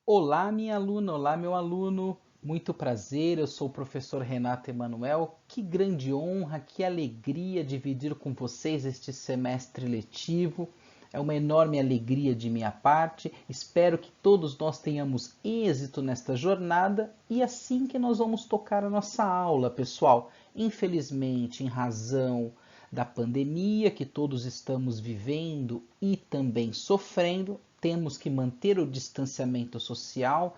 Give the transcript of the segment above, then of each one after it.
Olá, minha aluna, olá, meu aluno. Muito prazer, eu sou o professor Renato Emanuel. Que grande honra, que alegria dividir com vocês este semestre letivo. É uma enorme alegria de minha parte. Espero que todos nós tenhamos êxito nesta jornada e assim que nós vamos tocar a nossa aula, pessoal. Infelizmente, em razão da pandemia que todos estamos vivendo e também sofrendo, temos que manter o distanciamento social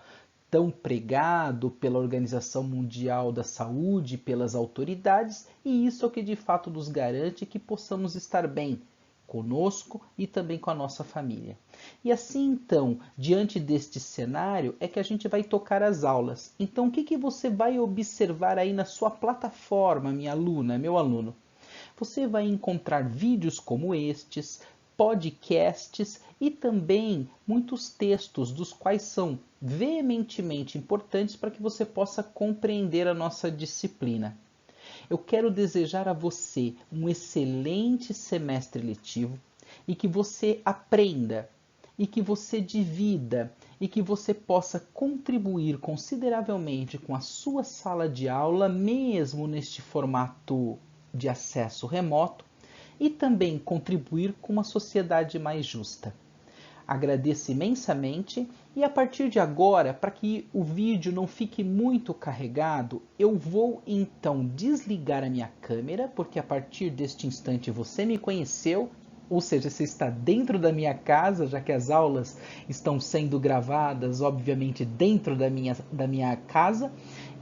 tão pregado pela Organização Mundial da Saúde, pelas autoridades, e isso é o que de fato nos garante que possamos estar bem conosco e também com a nossa família. E assim então, diante deste cenário, é que a gente vai tocar as aulas. Então, o que você vai observar aí na sua plataforma, minha aluna, meu aluno? Você vai encontrar vídeos como estes, podcasts e também muitos textos, dos quais são veementemente importantes para que você possa compreender a nossa disciplina. Eu quero desejar a você um excelente semestre letivo e que você aprenda e que você divida e que você possa contribuir consideravelmente com a sua sala de aula, mesmo neste formato de acesso remoto, e também contribuir com uma sociedade mais justa. Agradeço imensamente e a partir de agora, para que o vídeo não fique muito carregado, eu vou então desligar a minha câmera, porque a partir deste instante você me conheceu, ou seja, você está dentro da minha casa, já que as aulas estão sendo gravadas, obviamente, dentro da minha casa.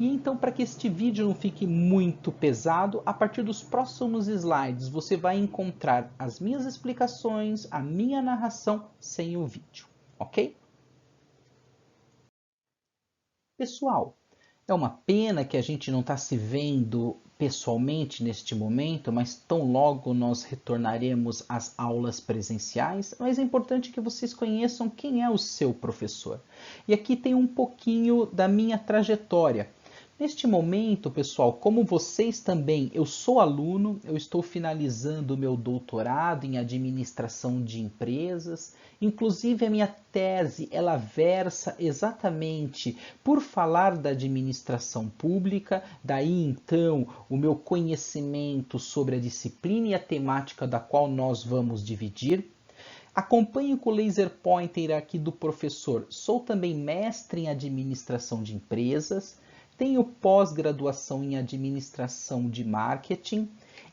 E então, para que este vídeo não fique muito pesado, a partir dos próximos slides você vai encontrar as minhas explicações, a minha narração sem o vídeo, ok? Pessoal, é uma pena que a gente não está se vendo pessoalmente neste momento, mas tão logo nós retornaremos às aulas presenciais. Mas é importante que vocês conheçam quem é o seu professor. E aqui tem um pouquinho da minha trajetória. Neste momento, pessoal, como vocês também, eu sou aluno, eu estou finalizando o meu doutorado em administração de empresas. Inclusive a minha tese, ela versa exatamente por falar da administração pública, daí então o meu conhecimento sobre a disciplina e a temática da qual nós vamos dividir. Acompanhe com o laser pointer aqui do professor. Sou também mestre em administração de empresas, tenho pós-graduação em administração de marketing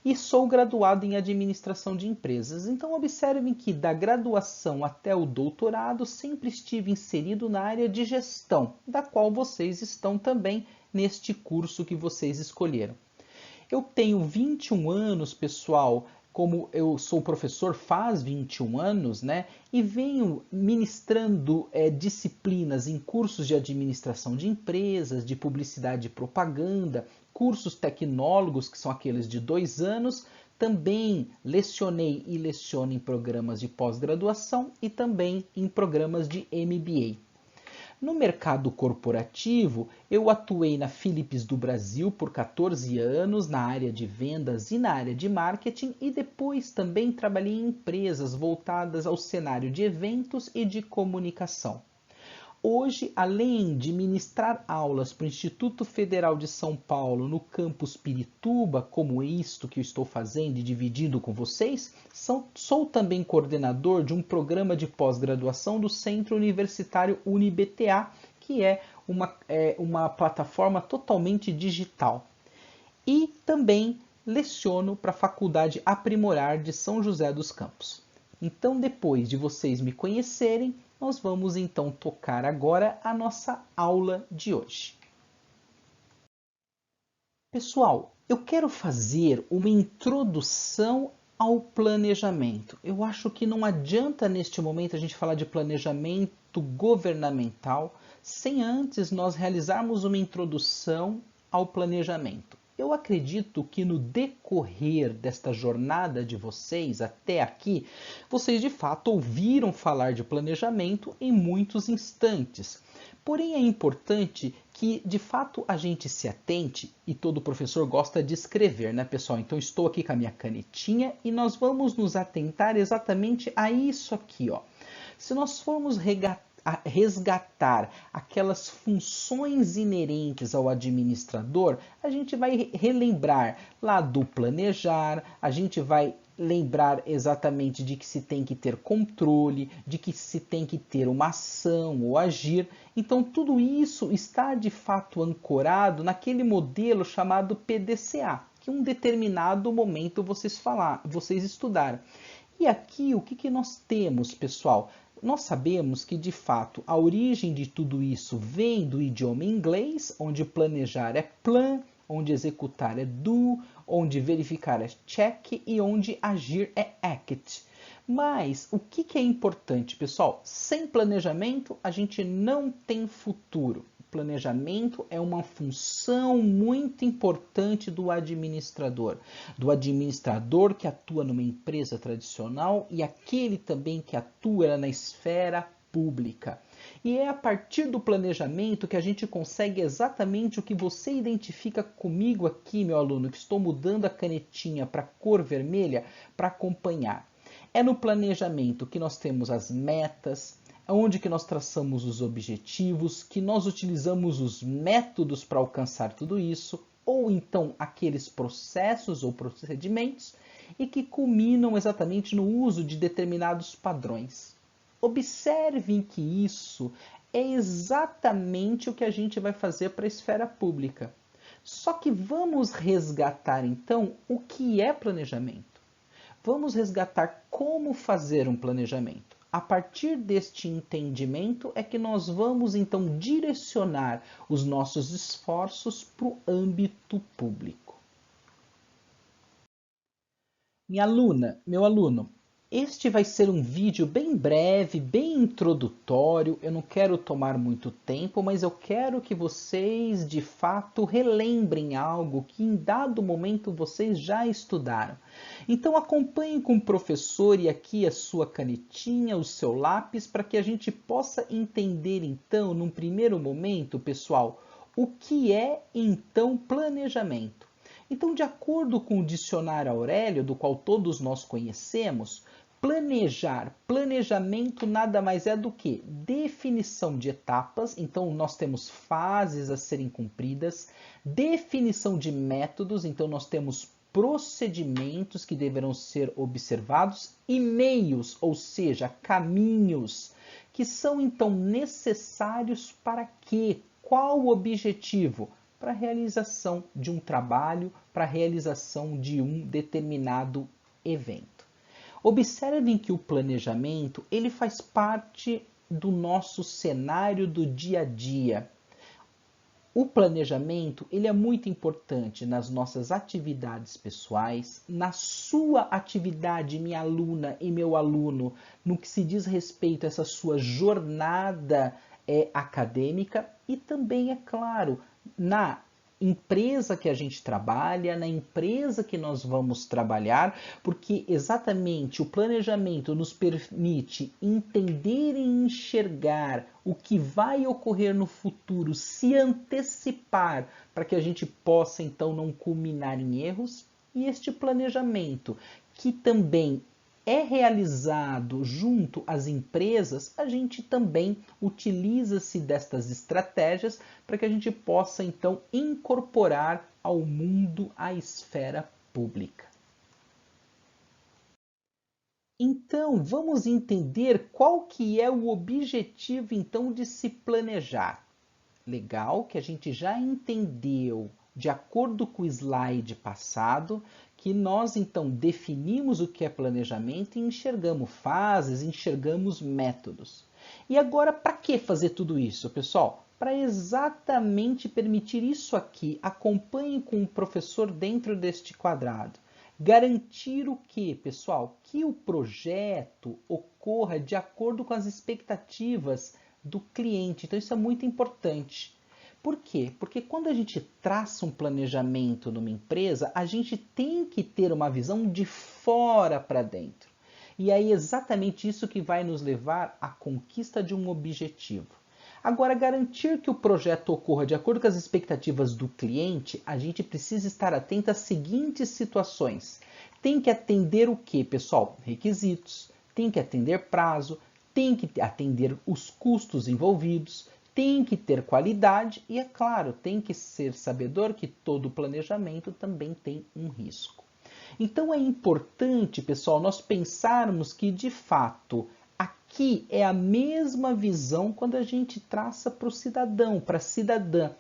e sou graduado em administração de empresas. Então observem que da graduação até o doutorado sempre estive inserido na área de gestão, da qual vocês estão também neste curso que vocês escolheram. Eu tenho 21 anos, pessoal, como eu sou professor faz 21 anos, né? E venho ministrando disciplinas em cursos de administração de empresas, de publicidade e propaganda, cursos tecnólogos, que são aqueles de 2 anos. Também lecionei e leciono em programas de pós-graduação e também em programas de MBA. No mercado corporativo, eu atuei na Philips do Brasil por 14 anos na área de vendas e na área de marketing e depois também trabalhei em empresas voltadas ao cenário de eventos e de comunicação. Hoje, além de ministrar aulas para o Instituto Federal de São Paulo no campus Pirituba, como isto que eu estou fazendo e dividindo com vocês, sou também coordenador de um programa de pós-graduação do Centro Universitário UniBTA, que é uma plataforma totalmente digital. E também leciono para a Faculdade Aprimorar de São José dos Campos. Então, depois de vocês me conhecerem, nós vamos então tocar agora a nossa aula de hoje. Pessoal, eu quero fazer uma introdução ao planejamento. Eu acho que não adianta neste momento a gente falar de planejamento governamental sem antes nós realizarmos uma introdução ao planejamento. Eu acredito que no decorrer desta jornada de vocês até aqui, vocês de fato ouviram falar de planejamento em muitos instantes. Porém, é importante que de fato a gente se atente, e todo professor gosta de escrever, né, pessoal? Então, estou aqui com a minha canetinha e nós vamos nos atentar exatamente a isso aqui, ó. Se nós formos resgatar aquelas funções inerentes ao administrador, a gente vai relembrar lá do planejar, a gente vai lembrar exatamente de que se tem que ter controle, de que se tem que ter uma ação ou agir. Então, tudo isso está de fato ancorado naquele modelo chamado PDCA, que em um determinado momento vocês estudaram. E aqui, o que nós temos, pessoal? Nós sabemos que, de fato, a origem de tudo isso vem do idioma inglês, onde planejar é plan, onde executar é do, onde verificar é check e onde agir é act. Mas o que é importante, pessoal? Sem planejamento, a gente não tem futuro. Planejamento é uma função muito importante do administrador que atua numa empresa tradicional e aquele também que atua na esfera pública. E é a partir do planejamento que a gente consegue exatamente o que você identifica comigo aqui, meu aluno, que estou mudando a canetinha para a cor vermelha para acompanhar. É no planejamento que nós temos as metas, onde que nós traçamos os objetivos, que nós utilizamos os métodos para alcançar tudo isso, ou então aqueles processos ou procedimentos, e que culminam exatamente no uso de determinados padrões. Observem que isso é exatamente o que a gente vai fazer para a esfera pública. Só que vamos resgatar então o que é planejamento. Vamos resgatar como fazer um planejamento. A partir deste entendimento é que nós vamos então direcionar os nossos esforços para o âmbito público. Minha aluna, meu aluno, este vai ser um vídeo bem breve, bem introdutório. Eu não quero tomar muito tempo, mas eu quero que vocês de fato relembrem algo que em dado momento vocês já estudaram. Então acompanhem com o professor e aqui a sua canetinha, o seu lápis, para que a gente possa entender então, num primeiro momento, pessoal, o que é então planejamento. Então, de acordo com o dicionário Aurélio, do qual todos nós conhecemos, planejamento nada mais é do que definição de etapas, então nós temos fases a serem cumpridas, definição de métodos, então nós temos procedimentos que deverão ser observados e meios, ou seja, caminhos, que são então necessários para quê? Qual o objetivo? Para a realização de um trabalho, para a realização de um determinado evento. Observem que o planejamento ele faz parte do nosso cenário do dia a dia. O planejamento ele é muito importante nas nossas atividades pessoais, na sua atividade, minha aluna e meu aluno, no que se diz respeito a essa sua jornada acadêmica e também, é claro, na empresa que a gente trabalha, na empresa que nós vamos trabalhar, porque exatamente o planejamento nos permite entender e enxergar o que vai ocorrer no futuro, se antecipar para que a gente possa então não culminar em erros, e este planejamento que também é realizado junto às empresas, a gente também utiliza-se destas estratégias para que a gente possa, então, incorporar ao mundo a esfera pública. Então, vamos entender qual que é o objetivo, então, de se planejar. Legal que a gente já entendeu, de acordo com o slide passado, que nós então definimos o que é planejamento e enxergamos fases, enxergamos métodos. E agora, para que fazer tudo isso, pessoal? Para exatamente permitir isso aqui, acompanhem com o professor dentro deste quadrado. Garantir o que, pessoal? Que o projeto ocorra de acordo com as expectativas do cliente. Então, isso é muito importante. Por quê? Porque quando a gente traça um planejamento numa empresa, a gente tem que ter uma visão de fora para dentro. E aí é exatamente isso que vai nos levar à conquista de um objetivo. Agora, garantir que o projeto ocorra de acordo com as expectativas do cliente, a gente precisa estar atento às seguintes situações. Tem que atender o quê, pessoal? Requisitos, tem que atender prazo, tem que atender os custos envolvidos, tem que ter qualidade e, é claro, tem que ser sabedor que todo planejamento também tem um risco. Então é importante, pessoal, nós pensarmos que, de fato, aqui é a mesma visão quando a gente traça para o cidadão, para a cidadã,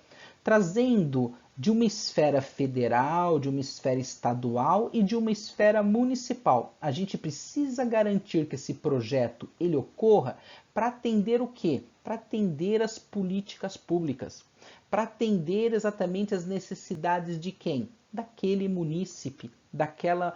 trazendo de uma esfera federal, de uma esfera estadual e de uma esfera municipal. A gente precisa garantir que esse projeto ele ocorra para atender o quê? Para atender as políticas públicas, para atender exatamente as necessidades de quem? Daquele munícipe, daquela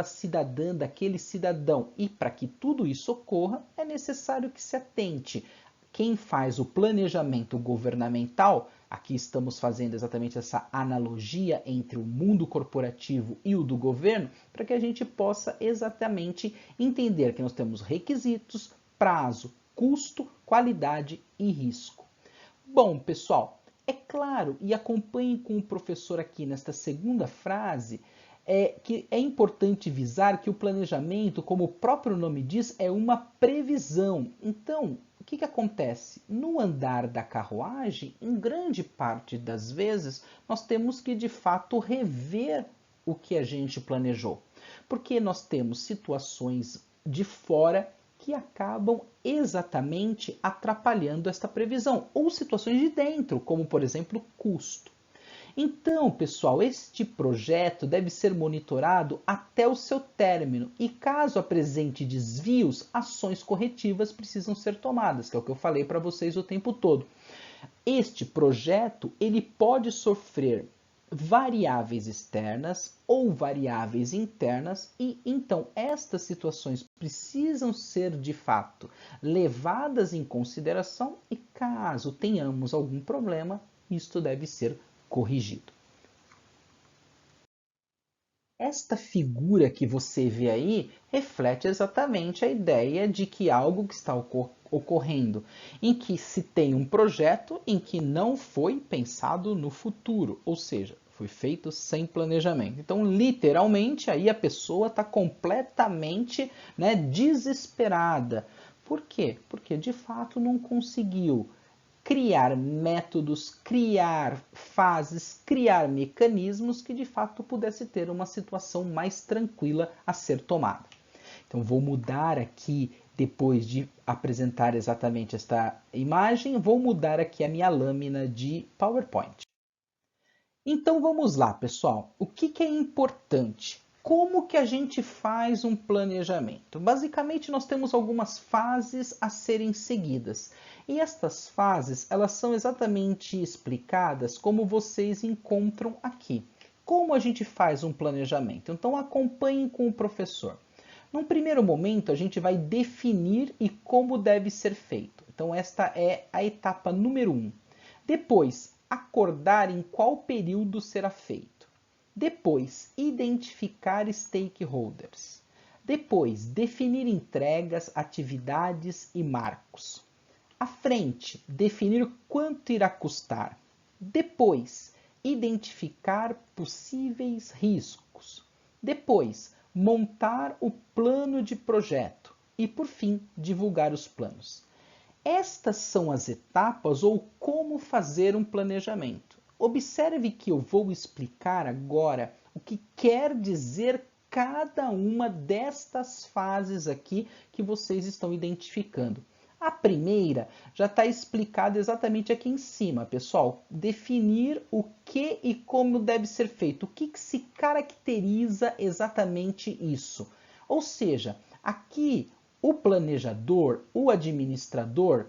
cidadã, daquele cidadão. E para que tudo isso ocorra, é necessário que se atente. Quem faz o planejamento governamental, aqui estamos fazendo exatamente essa analogia entre o mundo corporativo e o do governo, para que a gente possa exatamente entender que nós temos requisitos, prazo, custo, qualidade e risco. Bom, pessoal, é claro, e acompanhem com o professor aqui nesta segunda frase, que é importante visar que o planejamento, como o próprio nome diz, é uma previsão. Então, o que acontece? No andar da carruagem, em grande parte das vezes, nós temos que, de fato, rever o que a gente planejou. Porque nós temos situações de fora que acabam exatamente atrapalhando esta previsão, ou situações de dentro, como, por exemplo, custo. Então, pessoal, este projeto deve ser monitorado até o seu término e, caso apresente desvios, ações corretivas precisam ser tomadas, que é o que eu falei para vocês o tempo todo. Este projeto ele pode sofrer variáveis externas ou variáveis internas e, então, estas situações precisam ser, de fato, levadas em consideração e, caso tenhamos algum problema, isto deve ser corrigido. Esta figura que você vê aí reflete exatamente a ideia de que algo que está ocorrendo, em que se tem um projeto em que não foi pensado no futuro, ou seja, foi feito sem planejamento. Então, literalmente, aí a pessoa está completamente, desesperada. Por quê? Porque, de fato, não conseguiu criar métodos, criar fases, criar mecanismos que de fato pudesse ter uma situação mais tranquila a ser tomada. Então vou mudar aqui, depois de apresentar exatamente esta imagem, vou mudar aqui a minha lâmina de PowerPoint. Então vamos lá, pessoal. O que é importante? Como que a gente faz um planejamento? Basicamente, nós temos algumas fases a serem seguidas. E estas fases, elas são exatamente explicadas como vocês encontram aqui. Como a gente faz um planejamento? Então, acompanhem com o professor. Num primeiro momento, a gente vai definir e como deve ser feito. Então, esta é a etapa número 1. Depois, acordar em qual período será feito. Depois, identificar stakeholders. Depois, definir entregas, atividades e marcos. À frente, definir quanto irá custar. Depois, identificar possíveis riscos. Depois, montar o plano de projeto. E, por fim, divulgar os planos. Estas são as etapas ou como fazer um planejamento. Observe que eu vou explicar agora o que quer dizer cada uma destas fases aqui que vocês estão identificando. A primeira já está explicada exatamente aqui em cima, pessoal. Definir o que e como deve ser feito. O que se caracteriza exatamente isso? Ou seja, aqui o planejador, o administrador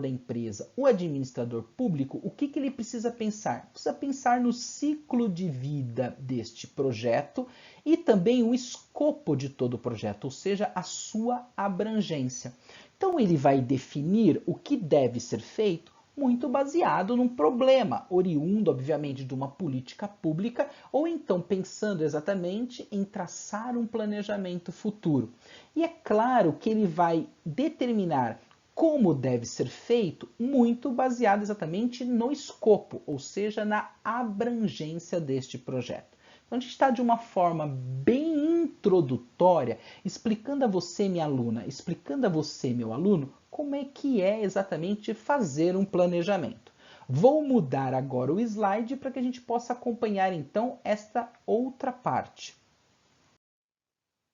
da empresa, o administrador público, o que ele precisa pensar? Precisa pensar no ciclo de vida deste projeto e também o escopo de todo o projeto, ou seja, a sua abrangência. Então ele vai definir o que deve ser feito muito baseado num problema, oriundo, obviamente, de uma política pública, ou então pensando exatamente em traçar um planejamento futuro. E é claro que ele vai determinar como deve ser feito, muito baseado exatamente no escopo, ou seja, na abrangência deste projeto. Então a gente está de uma forma bem introdutória, explicando a você, minha aluna, explicando a você, meu aluno, como é que é exatamente fazer um planejamento. Vou mudar agora o slide para que a gente possa acompanhar então esta outra parte.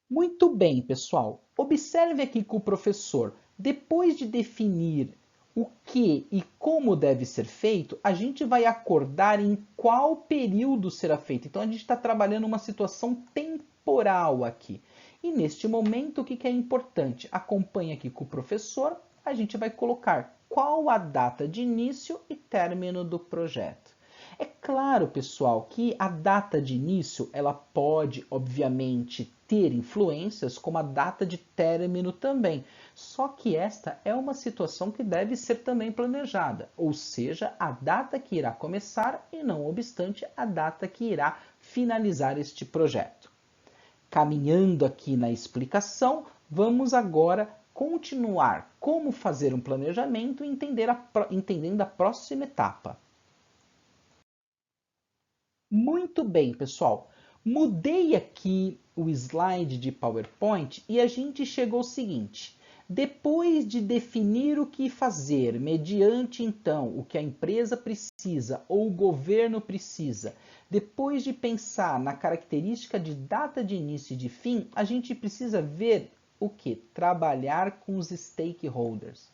Muito bem, pessoal. Observe aqui que o professor, depois de definir o que e como deve ser feito, a gente vai acordar em qual período será feito. Então, a gente está trabalhando uma situação temporal aqui. E neste momento, o que é importante? Acompanhe aqui com o professor, a gente vai colocar qual a data de início e término do projeto. É claro, pessoal, que a data de início ela pode, obviamente, ter influências, como a data de término também. Só que esta é uma situação que deve ser também planejada, ou seja, a data que irá começar e, não obstante, a data que irá finalizar este projeto. Caminhando aqui na explicação, vamos agora continuar como fazer um planejamento e entendendo a próxima etapa. Muito bem, pessoal. Mudei aqui o slide de PowerPoint e a gente chegou ao seguinte. Depois de definir o que fazer, mediante então o que a empresa precisa ou o governo precisa, depois de pensar na característica de data de início e de fim, a gente precisa ver o que? Trabalhar com os stakeholders.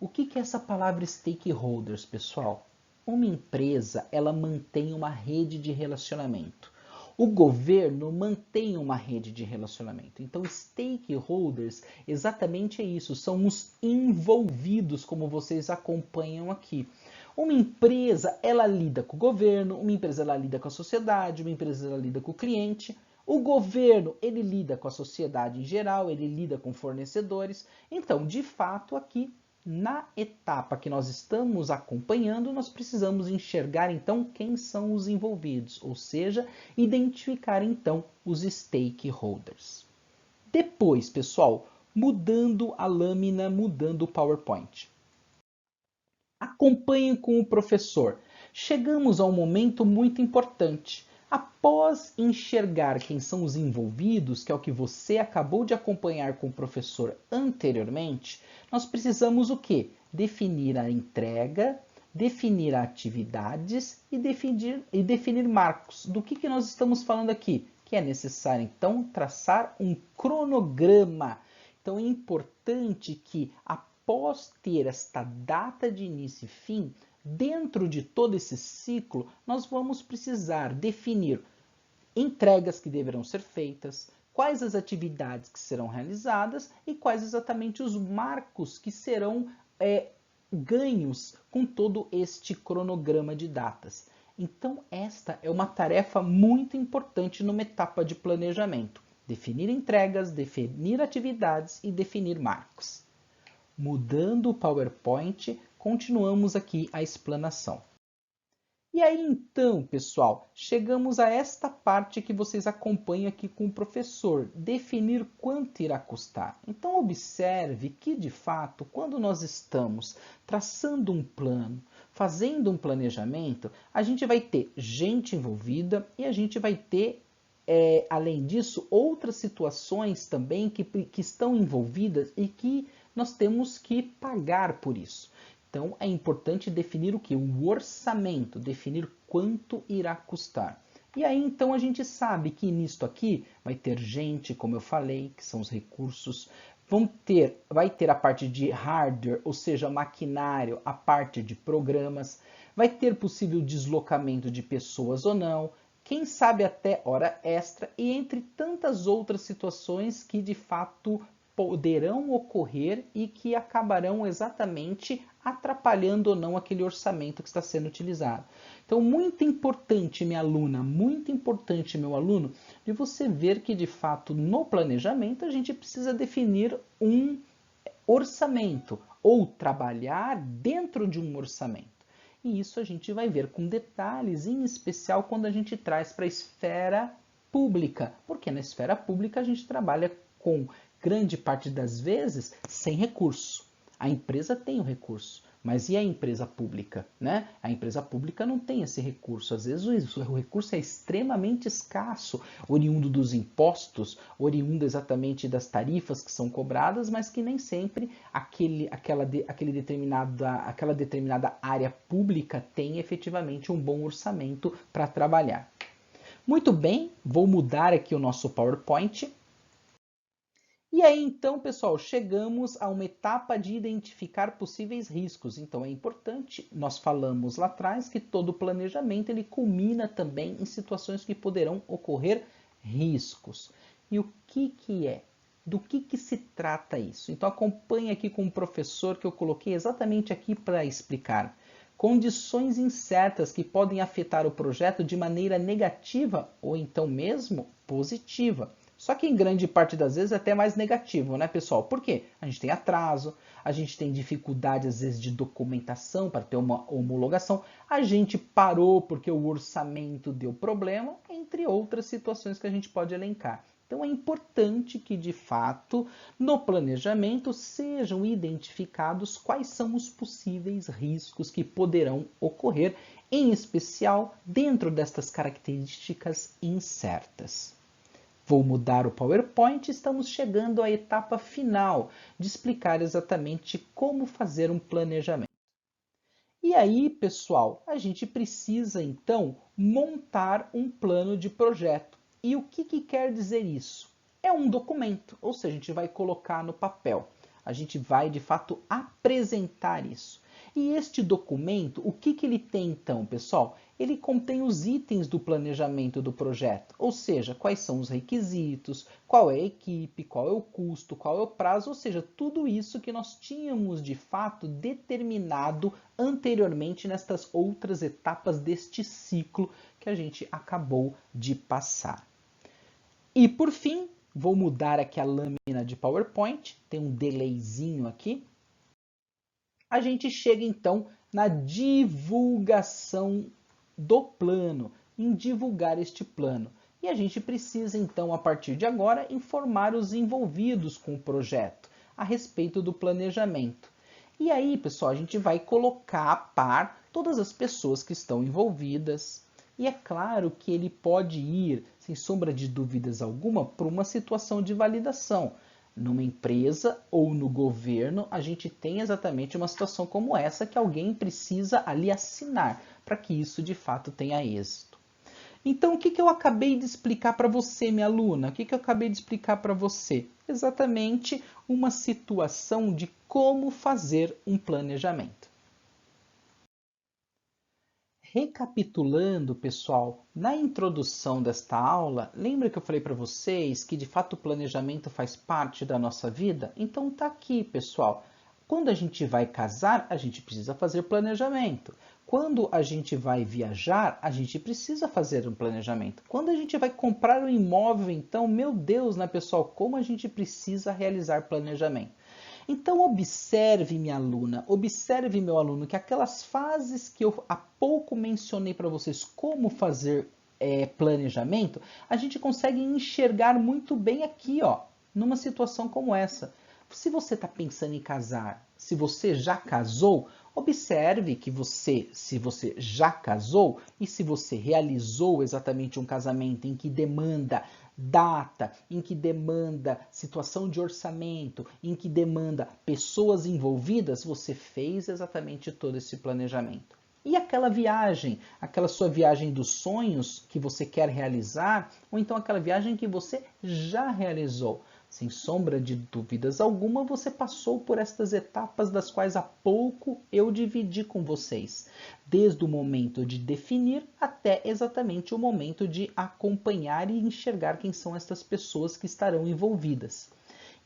O que é essa palavra stakeholders, pessoal? Uma empresa, ela mantém uma rede de relacionamento. O governo mantém uma rede de relacionamento. Então, stakeholders, exatamente é isso, são os envolvidos, como vocês acompanham aqui. Uma empresa, ela lida com o governo, uma empresa, ela lida com a sociedade, uma empresa, ela lida com o cliente. O governo, ele lida com a sociedade em geral, ele lida com fornecedores. Então, de fato, aqui na etapa que nós estamos acompanhando, nós precisamos enxergar então quem são os envolvidos, ou seja, identificar então os stakeholders. Depois, pessoal, mudando a lâmina, mudando o PowerPoint. Acompanhem com o professor. Chegamos a um momento muito importante. Após enxergar quem são os envolvidos, que é o que você acabou de acompanhar com o professor anteriormente, nós precisamos o quê? Definir a entrega, definir atividades e definir marcos. Do que nós estamos falando aqui? Que é necessário, então, traçar um cronograma. Então, é importante que, após ter esta data de início e fim, dentro de todo esse ciclo, nós vamos precisar definir entregas que deverão ser feitas, quais as atividades que serão realizadas e quais exatamente os marcos que serão ganhos com todo este cronograma de datas. Então, esta é uma tarefa muito importante numa etapa de planejamento. Definir entregas, definir atividades e definir marcos. Mudando o PowerPoint, continuamos aqui a explanação. E aí então, pessoal, chegamos a esta parte que vocês acompanham aqui com o professor, definir quanto irá custar. Então observe que, de fato, quando nós estamos traçando um plano, fazendo um planejamento, a gente vai ter gente envolvida e a gente vai ter, além disso, outras situações também que estão envolvidas e que nós temos que pagar por isso. Então, é importante definir o que? O orçamento, definir quanto irá custar. E aí, então, a gente sabe que nisto aqui vai ter gente, como eu falei, que são os recursos, vai ter a parte de hardware, ou seja, maquinário, a parte de programas, vai ter possível deslocamento de pessoas ou não, quem sabe até hora extra, e entre tantas outras situações que, de fato, poderão ocorrer e que acabarão exatamente atrapalhando ou não aquele orçamento que está sendo utilizado. Então, muito importante, minha aluna, muito importante, meu aluno, de você ver que, de fato, no planejamento, a gente precisa definir um orçamento ou trabalhar dentro de um orçamento. E isso a gente vai ver com detalhes, em especial quando a gente traz para a esfera pública, porque na esfera pública a gente trabalha com grande parte das vezes sem recurso. A empresa tem o recurso, mas e a empresa pública, né? A empresa pública não tem esse recurso. Às vezes o recurso é extremamente escasso, oriundo dos impostos, oriundo exatamente das tarifas que são cobradas, mas que nem sempre aquela determinada área pública tem efetivamente um bom orçamento para trabalhar. Muito bem, vou mudar aqui o nosso PowerPoint. E aí, então, pessoal, chegamos a uma etapa de identificar possíveis riscos. Então, é importante, nós falamos lá atrás que todo planejamento ele culmina também em situações que poderão ocorrer riscos. E o que é? Do que se trata isso? Então, acompanhe aqui com o professor que eu coloquei exatamente aqui para explicar. Condições incertas que podem afetar o projeto de maneira negativa ou então mesmo positiva. Só que em grande parte das vezes é até mais negativo, né, pessoal? Por quê? A gente tem atraso, a gente tem dificuldade às vezes de documentação para ter uma homologação, a gente parou porque o orçamento deu problema, entre outras situações que a gente pode elencar. Então é importante que, de fato, no planejamento sejam identificados quais são os possíveis riscos que poderão ocorrer, em especial dentro destas características incertas. Vou mudar o PowerPoint e estamos chegando à etapa final de explicar exatamente como fazer um planejamento. E aí, pessoal, a gente precisa então montar um plano de projeto. E o que quer dizer isso? É um documento, ou seja, a gente vai colocar no papel. A gente vai, de fato, apresentar isso. E este documento, o que ele tem então, pessoal? Ele contém os itens do planejamento do projeto, ou seja, quais são os requisitos, qual é a equipe, qual é o custo, qual é o prazo, ou seja, tudo isso que nós tínhamos de fato determinado anteriormente nestas outras etapas deste ciclo que a gente acabou de passar. E por fim, vou mudar aqui a lâmina de PowerPoint, tem um delayzinho aqui. A gente chega então na divulgação do plano, em divulgar este plano. E a gente precisa então, a partir de agora, informar os envolvidos com o projeto a respeito do planejamento. E aí, pessoal, a gente vai colocar a par todas as pessoas que estão envolvidas. E é claro que ele pode ir, sem sombra de dúvidas alguma, para uma situação de validação. Numa empresa ou no governo, a gente tem exatamente uma situação como essa que alguém precisa ali assinar para que isso de fato tenha êxito. Então, o que eu acabei de explicar para você, minha aluna? O que eu acabei de explicar para você? Exatamente uma situação de como fazer um planejamento. Recapitulando, pessoal, na introdução desta aula, lembra que eu falei para vocês que de fato o planejamento faz parte da nossa vida? Então tá aqui, pessoal. Quando a gente vai casar, a gente precisa fazer planejamento. Quando a gente vai viajar, a gente precisa fazer um planejamento. Quando a gente vai comprar um imóvel, então, meu Deus, né, pessoal, como a gente precisa realizar planejamento. Então, observe, minha aluna, observe, meu aluno, que aquelas fases que eu há pouco mencionei para vocês, como fazer planejamento, a gente consegue enxergar muito bem aqui, ó, numa situação como essa. Se você está pensando em casar, se você já casou, observe que se você já casou e se você realizou exatamente um casamento em que demanda data, em que demanda situação de orçamento, em que demanda pessoas envolvidas, você fez exatamente todo esse planejamento. E aquela viagem, aquela sua viagem dos sonhos que você quer realizar, ou então aquela viagem que você já realizou. Sem sombra de dúvidas alguma, você passou por estas etapas das quais há pouco eu dividi com vocês. Desde o momento de definir até exatamente o momento de acompanhar e enxergar quem são estas pessoas que estarão envolvidas.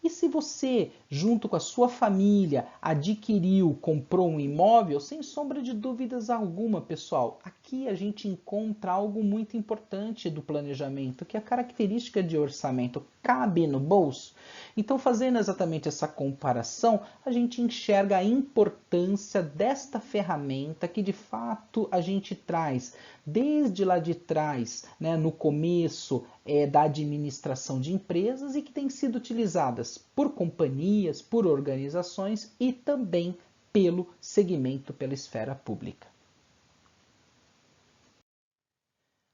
E se você, junto com a sua família, adquiriu, comprou um imóvel, sem sombra de dúvidas alguma, pessoal, aqui a gente encontra algo muito importante do planejamento, que é a característica de orçamento. Cabe no bolso? Então, fazendo exatamente essa comparação, a gente enxerga a importância desta ferramenta que de fato a gente traz desde lá de trás, né, no começo da administração de empresas e que tem sido utilizadas por companhias, por organizações e também pelo segmento, pela esfera pública.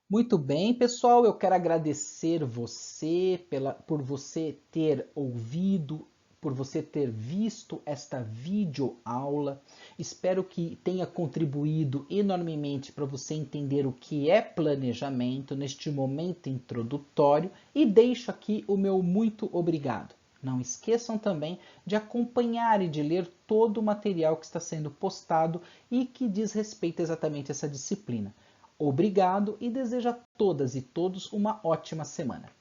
Muito bem, pessoal, eu quero agradecer você por você ter ouvido, por você ter visto esta videoaula. Espero que tenha contribuído enormemente para você entender o que é planejamento neste momento introdutório e deixo aqui o meu muito obrigado. Não esqueçam também de acompanhar e de ler todo o material que está sendo postado e que diz respeito exatamente a essa disciplina. Obrigado e desejo a todas e todos uma ótima semana.